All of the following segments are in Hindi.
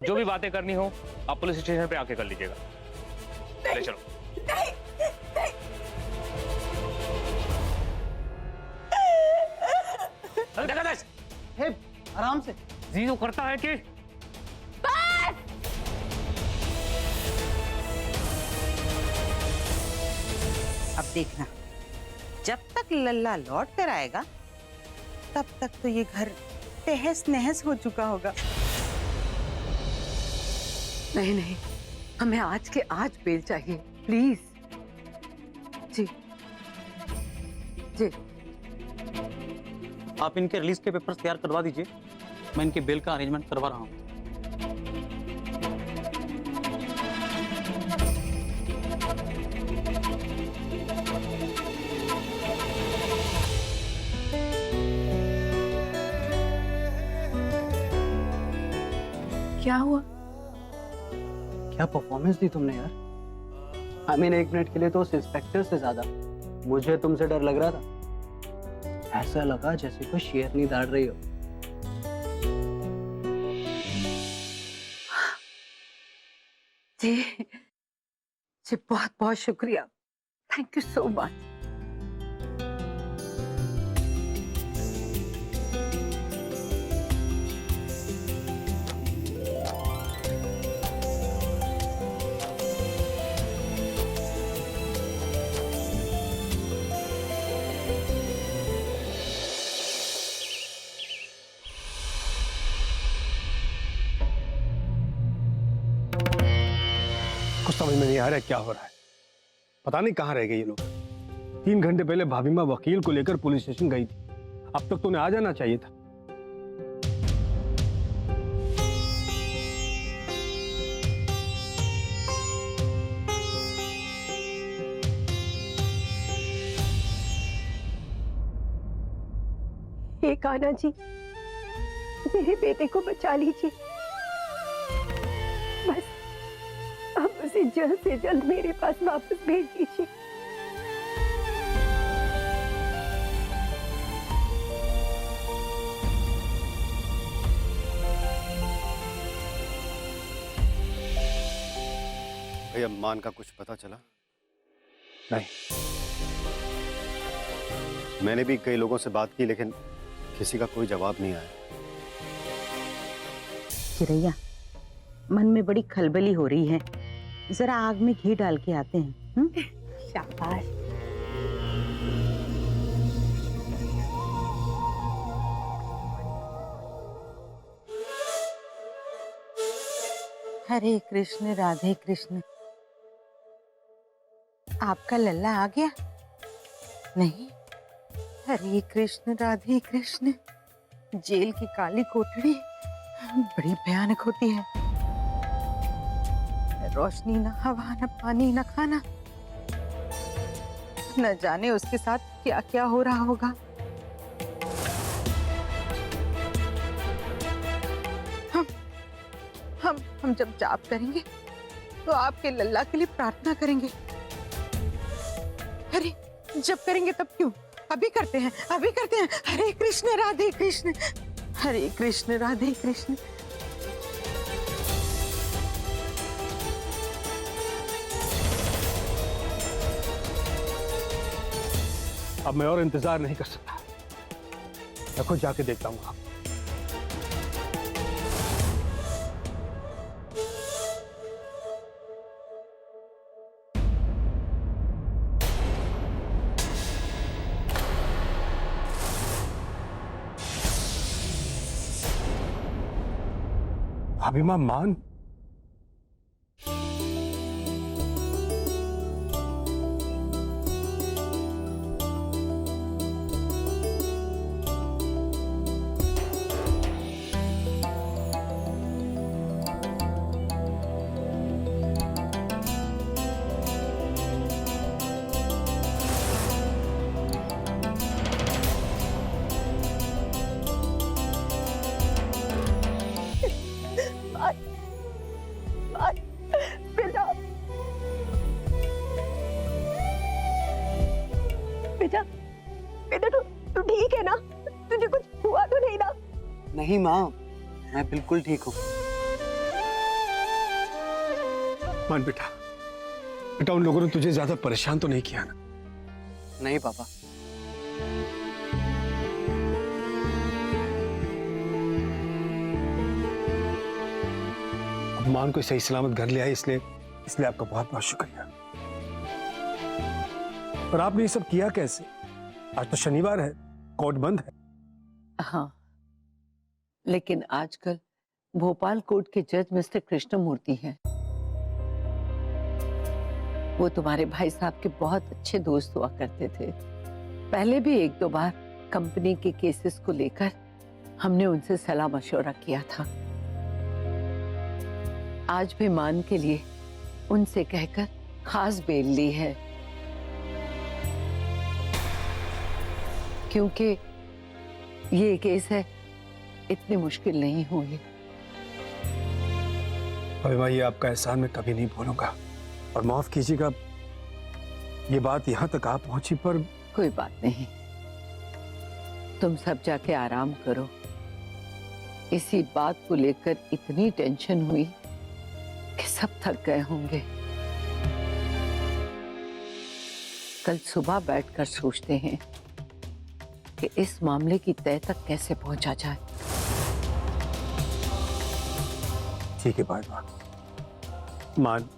जो भी बातें करनी हो आप पुलिस स्टेशन पे आके कर लीजिएगा। ले चलो। नहीं, नहीं। अरे देखा दस, हे, आराम से। जी तो करता है कि अब देखना, जब तक लल्ला लौट कर आएगा तब तक तो ये घर तहस नहस हो चुका होगा। नहीं नहीं, हमें आज के आज बेल चाहिए, प्लीज। जी जी। आप इनके रिलीज के पेपर्स तैयार करवा दीजिए, मैं इनके बेल का अरेंजमेंट करवा रहा हूँ। क्या हुआ? क्या परफॉर्मेंस दी तुमने यार। I mean, 1 मिनट के लिए तो उस इंस्पेक्टर से ज्यादा मुझे तुमसे डर लग रहा था। ऐसा लगा जैसे कोई शेरनी दौड़ रही हो। जी जी, बहुत बहुत शुक्रिया, थैंक यू सो मच। कुछ समझ में नहीं आ रहा है क्या हो रहा है। पता नहीं कहाँ रह गए ये लोग। 3 घंटे पहले भाभी माँ वकील को लेकर पुलिस स्टेशन गई थी, अब तक तो उन्हें आ जाना चाहिए था। हे कान्हा जी, मेरे बेटे को बचा लीजिए। बस अब उसे जल्द से जल्द मेरे पास वापस भेज दीजिए। भैया मान का कुछ पता चला? नहीं, मैंने भी कई लोगों से बात की लेकिन किसी का कोई जवाब नहीं आया। चिरैया, मन में बड़ी खलबली हो रही है, जरा आग में घी डाल के आते हैं। शाबाश। हरे कृष्ण राधे कृष्ण। आपका लल्ला आ गया? नहीं। हरे कृष्ण राधे कृष्ण। जेल की काली कोठरी बड़ी भयानक होती है। न रोशनी, न हवा, न पानी, न खाना। न जाने उसके साथ क्या क्या हो रहा होगा। हम जब जाप करेंगे तो आपके लल्ला के लिए प्रार्थना करेंगे। अरे जब करेंगे तब क्यों? अभी करते हैं, अभी करते हैं। हरे कृष्ण राधे कृष्ण, हरे कृष्ण राधे कृष्ण। अब मैं और इंतजार नहीं कर सकता। मैं खुद जाके देखता हूँ। भाभी माँ मान, बेटा, बेटा, बेटा तू ठीक है ना? तुझे कुछ हुआ तो नहीं ना? नहीं माँ, मैं बिल्कुल ठीक हूँ। मान बेटा, बेटा उन लोगों ने तुझे ज्यादा परेशान तो नहीं किया ना? नहीं पापा। अब मान को सही सलामत घर ले आए, इसलिए आपका बहुत बहुत शुक्रिया। पर आपने ये सब किया कैसे? आज तो शनिवार है, कोर्ट बंद है। हाँ, लेकिन आजकल भोपाल कोर्ट के जज मिस्टर कृष्णमूर्ति हैं। वो तुम्हारे भाई साहब के बहुत अच्छे दोस्त हुआ करते थे। पहले भी एक दो बार कंपनी के केसेस को लेकर हमने उनसे सलाह मशवरा किया था। आज भी मान के लिए उनसे कहकर खास बेल ली है, क्योंकि ये केस है, इतनी मुश्किल नहीं हुई। अभी भाई, ये आपका एहसान मैं कभी नहीं भूलूंगा, और माफ कीजिएगा ये बात यहाँ तक आ पहुंची, पर कोई बात नहीं, तुम सब जाके आराम करो। इसी बात को लेकर इतनी टेंशन हुई कि सब थक गए होंगे। कल सुबह बैठकर सोचते हैं कि इस मामले की तह तक कैसे पहुंचा जाए। ठीक है भाई, मान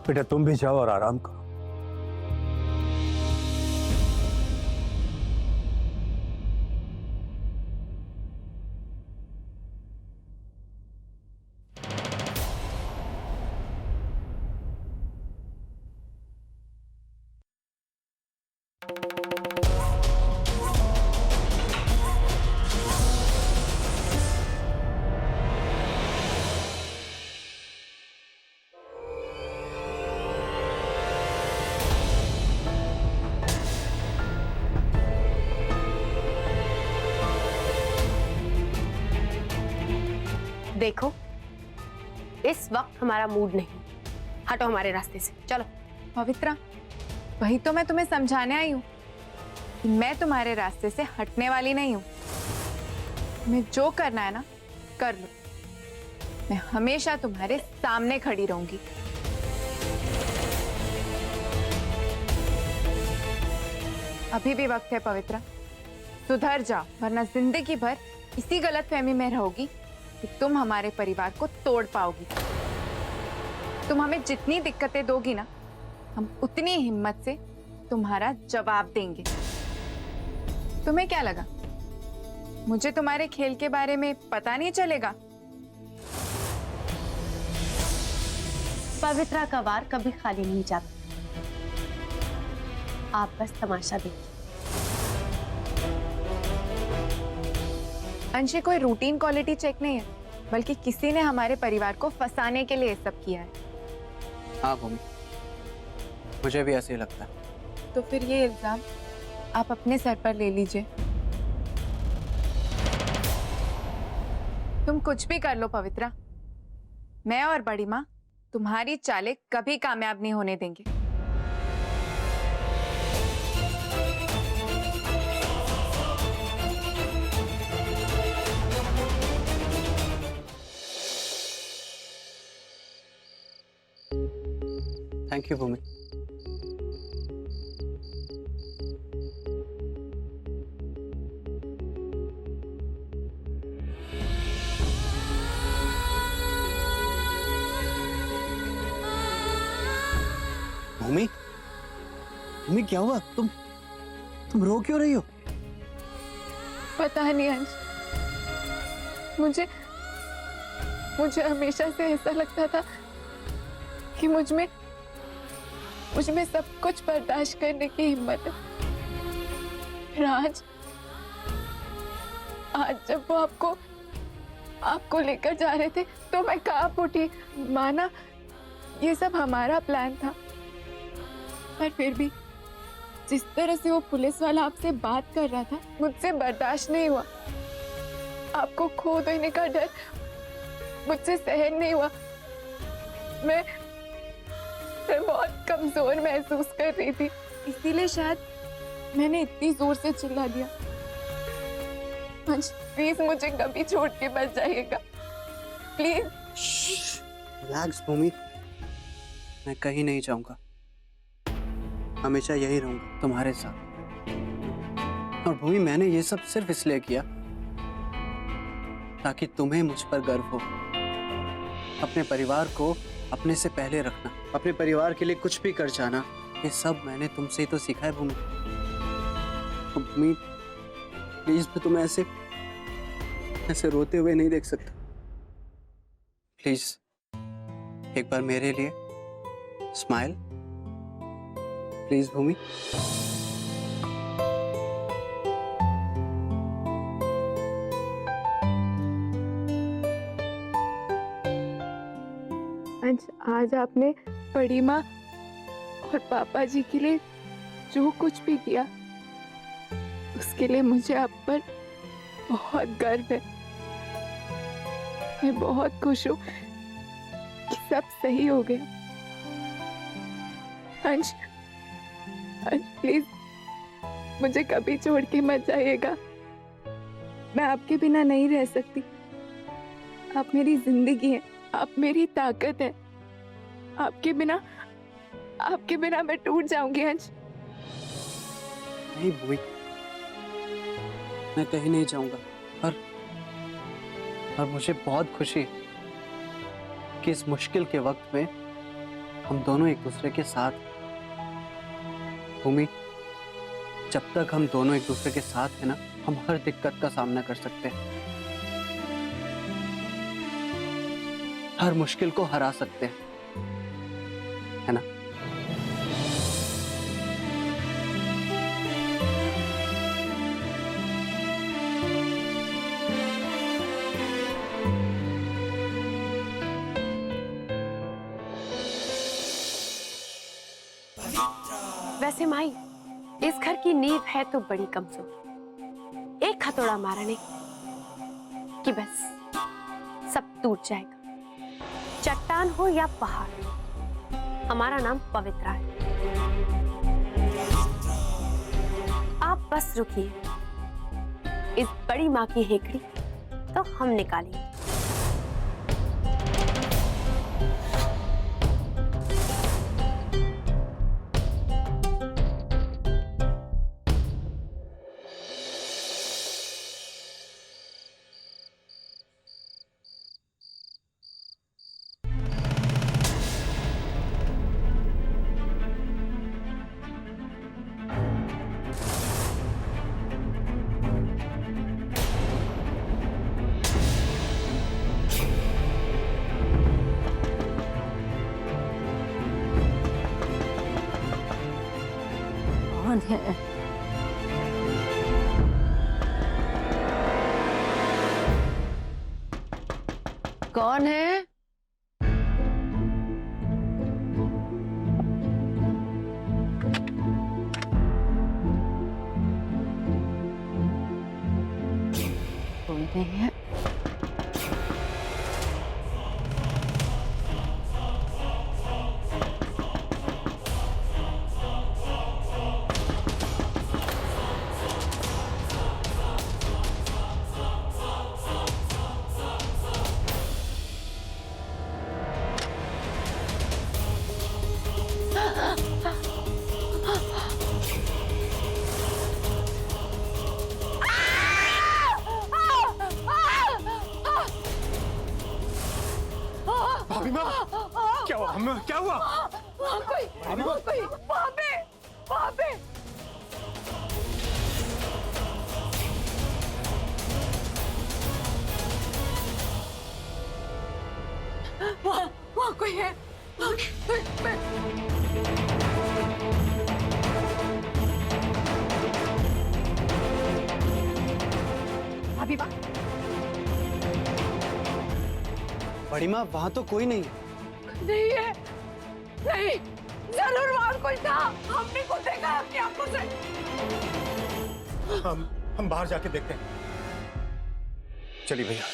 बेटा तुम भी जाओ और आराम करो। देखो, इस वक्त हमारा मूड नहीं, हटो हमारे रास्ते से, चलो। पवित्रा, वही तो मैं तुम्हें समझाने आई हूँ कि मैं तुम्हारे रास्ते से हटने वाली नहीं हूँ। तुम्हें जो करना है ना, कर लो। मैं हमेशा तुम्हारे सामने खड़ी रहूंगी। अभी भी वक्त है पवित्रा, सुधर जाओ, वरना जिंदगी भर इसी गलतफहमी में रहोगी कि तुम हमारे परिवार को तोड़ पाओगी। तुम हमें जितनी दिक्कतें दोगी ना, हम उतनी हिम्मत से तुम्हारा जवाब देंगे। तुम्हें क्या लगा, मुझे तुम्हारे खेल के बारे में पता नहीं चलेगा? पवित्रा का वार कभी खाली नहीं जाता, आप बस तमाशा देखिए। अंशी, कोई रूटीन क्वालिटी चेक नहीं है, बल्कि किसी ने हमारे परिवार को फंसाने के लिए सब किया है। हाँ भूमि, मुझे भी ऐसे ही लगता है। तो फिर ये इल्जाम आप अपने सर पर ले लीजिए। तुम कुछ भी कर लो पवित्रा, मैं और बड़ी माँ तुम्हारी चालें कभी कामयाब नहीं होने देंगे। थैंक यू भूमि। भूमि, भूमि क्या हुआ? तुम रो क्यों रही हो? पता नहीं अंश, मुझे हमेशा से ऐसा लगता था कि मुझ में सब कुछ बर्दाश्त करने की हिम्मत है। फिर आज जब वो आपको लेकर जा रहे थे तो मैं कांप उठी। माना ये सब हमारा प्लान था, पर फिर भी जिस तरह से वो पुलिस वाला आपसे बात कर रहा था, मुझसे बर्दाश्त नहीं हुआ। आपको खो देने का डर मुझसे सहन नहीं हुआ। मैं बहुत कमजोर महसूस कर रही थी, इसीलिए शायद मैंने इतनी जोर से चिल्ला दिया। प्लीज मुझे कभी छोड़ के मत जाइएगा, प्लीज। रिलैक्स भूमि, मैं कहीं नहीं जाऊंगा, हमेशा यही रहूंगा तुम्हारे साथ। और भूमि, मैंने ये सब सिर्फ इसलिए किया ताकि तुम्हें मुझ पर गर्व हो। अपने परिवार को अपने से पहले रखना, अपने परिवार के लिए कुछ भी कर जाना, ये सब मैंने तुमसे ही तो सीखा है भूमि। भूमि प्लीज, मैं तुम्हें ऐसे रोते हुए नहीं देख सकता। प्लीज एक बार मेरे लिए स्माइल, प्लीज भूमि। आज आपने बड़ी माँ और पापा जी के लिए जो कुछ भी किया, उसके लिए मुझे आप पर बहुत गर्व है। मैं बहुत खुश हूँ कि सब सही हो गया। अंश, प्लीज मुझे कभी छोड़ के मत जाइएगा। मैं आपके बिना नहीं रह सकती। आप मेरी जिंदगी हैं, आप मेरी ताकत है। आपके बिना मैं टूट जाऊंगी अंश। नहीं भूमि, मैं कहीं नहीं जाऊंगा। और मुझे बहुत खुशी है कि इस मुश्किल के वक्त में हम दोनों एक दूसरे के साथ। भूमि, जब तक हम दोनों एक दूसरे के साथ हैं ना, हम हर दिक्कत का सामना कर सकते हैं, हर मुश्किल को हरा सकते हैं, है ना? वैसे माई, इस घर की नींव है तो बड़ी कमजोर। एक हथौड़ा मारने कि बस सब टूट जाएगा। चट्टान हो या पहाड़, हमारा नाम पवित्रा है। आप बस रुकिए, इस बड़ी माँ की हेकड़ी तो हम निकालेंगे। कौन है? कौन है? कोई नहीं है। भाभी माँ, क्या हुआ? क्या हुआ? वहाँ पे वहाँ कोई है। भाभी माँ, बड़ी माँ, वहां तो कोई नहीं है। नहीं है, नहीं, जरूर वहां कोई था। हमने को देखा अपनी आंखों से। हम बाहर जाके देखते हैं। चलिए भैया।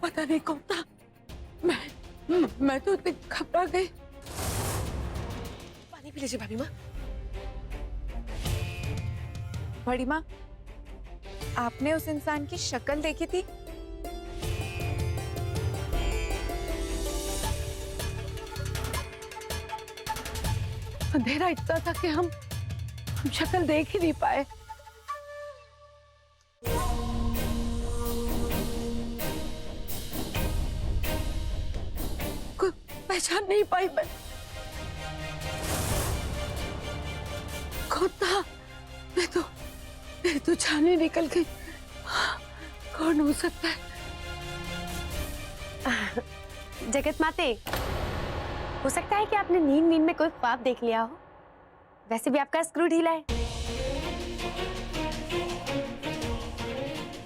पता नहीं कौन था। मैं तो इतनी घबरा गई। पानी पी लीजिए भाभी माँ। बड़ी माँ, आपने उस इंसान की शक्ल देखी थी? अंधेरा इतना था कि हम शक्ल देख ही नहीं पाए। कोई पहचान नहीं पाई मैं। कौन था? मैं तो जान ही निकल गई। कौन हो सकता है? जगत माते, हो सकता है कि आपने नींद में कोई ख्वाब देख लिया हो। वैसे भी आपका स्क्रू ढीला है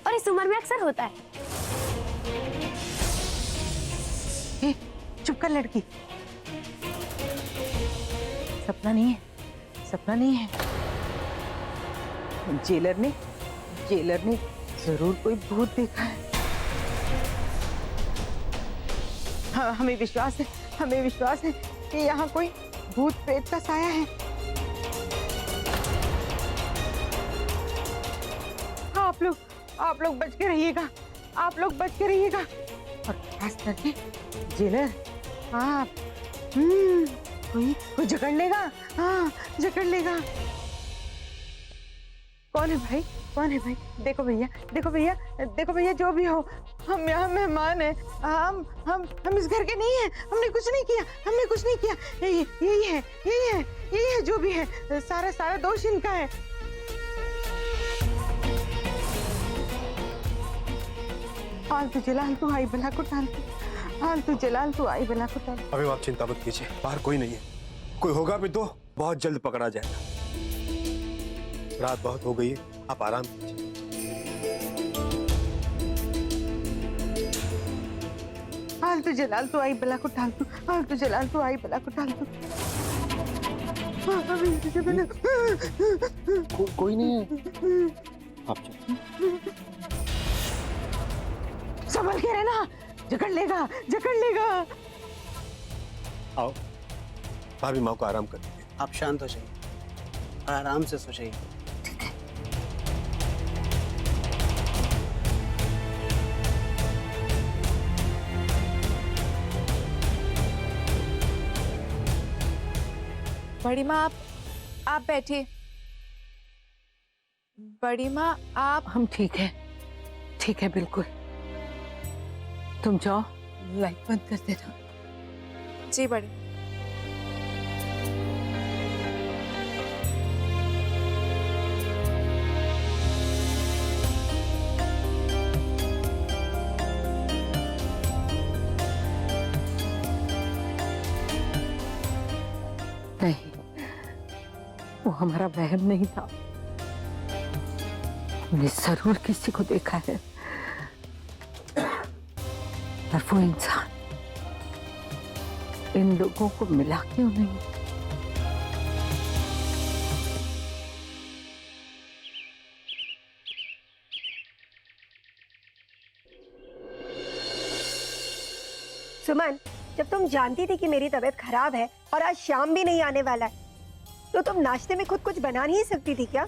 और इस उम्र में अक्सर होता है। चुप कर लड़की। सपना नहीं है, सपना नहीं है। जेलर ने जरूर कोई भूत देखा है। हाँ, हमें विश्वास है कि यहाँ कोई भूत प्रेत का साया है। हाँ, आप लोग बच के रहिएगा। आप लोग बच के रहिएगा, और खास करके जेलर। हाँ, कोई जकड़ लेगा। हाँ, जकड़ लेगा। कौन है भाई? देखो भैया, जो भी हो, हम यहाँ मेहमान हैं। हम इस घर के नहीं हैं। हमने कुछ नहीं किया। यही है जो भी है। सारा दोष इनका है। फालतू जलाल तू आई बला को टाल। अभी आप चिंता मत कीजिए, बाहर कोई नहीं है। कोई होगा भी तो बहुत जल्द पकड़ा जाएगा। रात बहुत हो गई है, आप आराम कीजिए। फालतू जलाल तू आई बला को टाल तू। कोई नहीं है। आप चलो। संभल के रहना, जकड़ लेगा। आओ, भाभी माँ को आराम कर दीजिए। आप शांत हो जाइए और आराम से सो जाइए। बड़ी माँ, आप बैठिए। बड़ी माँ, आप। हम ठीक है बिल्कुल। तुम जाओ, लाइट बंद कर देना। जी बड़ी। नहीं, वो हमारा वहम नहीं था। हमने जरूर किसी को देखा है, पर वो इंसान इन लोगों को मिला क्यों नहीं? सुमन, जब तुम जानती थी कि मेरी तबीयत खराब है और आज शाम भी नहीं आने वाला है, तो तुम नाश्ते में खुद कुछ बना नहीं सकती थी क्या?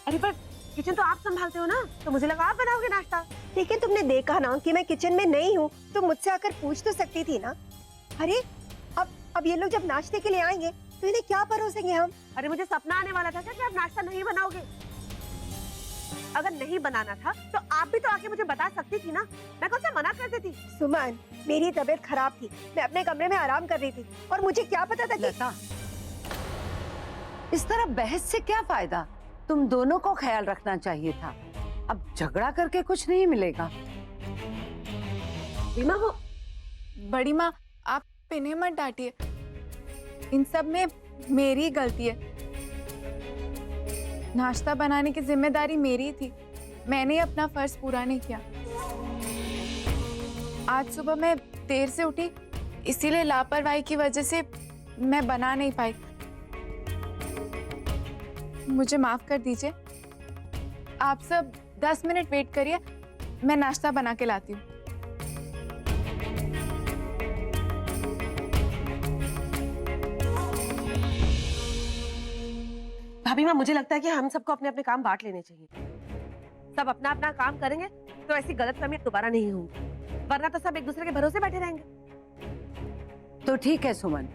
अरे पर किचन तो आप संभालते हो ना, तो मुझे लगा आप बनाओगे नाश्ता। लेकिन तुमने देखा ना कि मैं किचन में नहीं हूँ, तो मुझसे आकर पूछ तो सकती थी ना। अरे अब ये लोग जब नाश्ते के लिए आएंगे तो इन्हें क्या परोसेंगे हम? अरे मुझे सपना आने वाला था कि आप नाश्ता नहीं बनाओगे। अगर नहीं बनाना था तो आप भी तो आके मुझे बता सकती थी ना, मैं कौन सा मना कर देती। सुमन, मेरी तबीयत खराब थी, मैं अपने कमरे में आराम कर रही थी, और मुझे क्या पता था कि... लता, इस तरह बहस से क्या फायदा? तुम दोनों को ख्याल रखना चाहिए था। अब झगड़ा करके कुछ नहीं मिलेगा। वो बड़ी माँ, आप इन्हें मत डांटिए। इन सब में मेरी गलती है। नाश्ता बनाने की जिम्मेदारी मेरी थी, मैंने अपना फर्ज पूरा नहीं किया। आज सुबह मैं देर से उठी, इसीलिए लापरवाही की वजह से मैं बना नहीं पाई। मुझे माफ कर दीजिए। आप सब 10 मिनट वेट करिए, मैं नाश्ता बना के लाती हूँ। भाभी माँ, मुझे लगता है कि हम सबको अपने अपने काम बांट लेने चाहिए। सब अपना अपना काम करेंगे तो ऐसी गलतफहमी दोबारा नहीं होंगी, वरना तो सब एक दूसरे के भरोसे बैठे रहेंगे। तो ठीक है सुमन,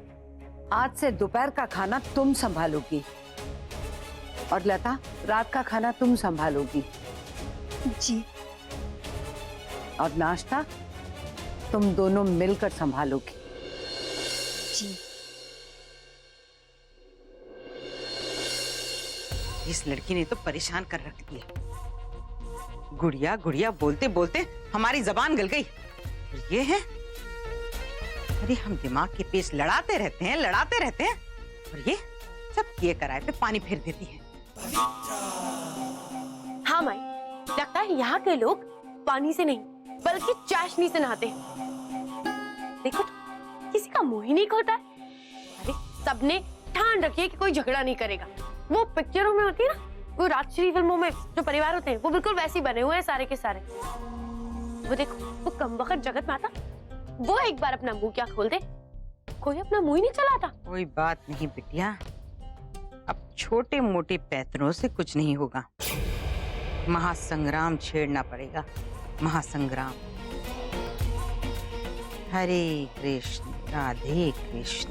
आज से दोपहर का खाना तुम संभालोगी और लता रात का खाना तुम संभालोगी। जी। और नाश्ता तुम दोनों मिलकर संभालोगी। जी। इस लड़की ने तो परेशान कर रख दिया। गुड़िया गुड़िया बोलते बोलते हमारी जबान गल गई। और ये है, अरे हम दिमाग के पेच लड़ाते रहते हैं और ये सब किए कराए पे पानी फेर देती है। हाँ माई, लगता है यहाँ के लोग पानी से नहीं बल्कि चाशनी से नहाते हैं। देखो तो, किसी का मुंह ही नहीं खोलता है। अरे सबने ठान रखी है कि कोई झगड़ा नहीं करेगा। वो पिक्चरों में होती है ना, वो राजश्री फिल्मों में जो परिवार होते हैं वो बिल्कुल वैसे ही बने हुए हैं सारे के सारे। वो देखो, वो कमबख्त जगत माता, वो एक बार अपना मुंह क्या खोल दे, कोई अपना मुंह ही नहीं चलाता। कोई बात नहीं बिटिया, अब छोटे मोटे पैतरों से कुछ नहीं होगा। महासंग्राम छेड़ना पड़ेगा, महासंग्राम। हरे कृष्ण राधे कृष्ण।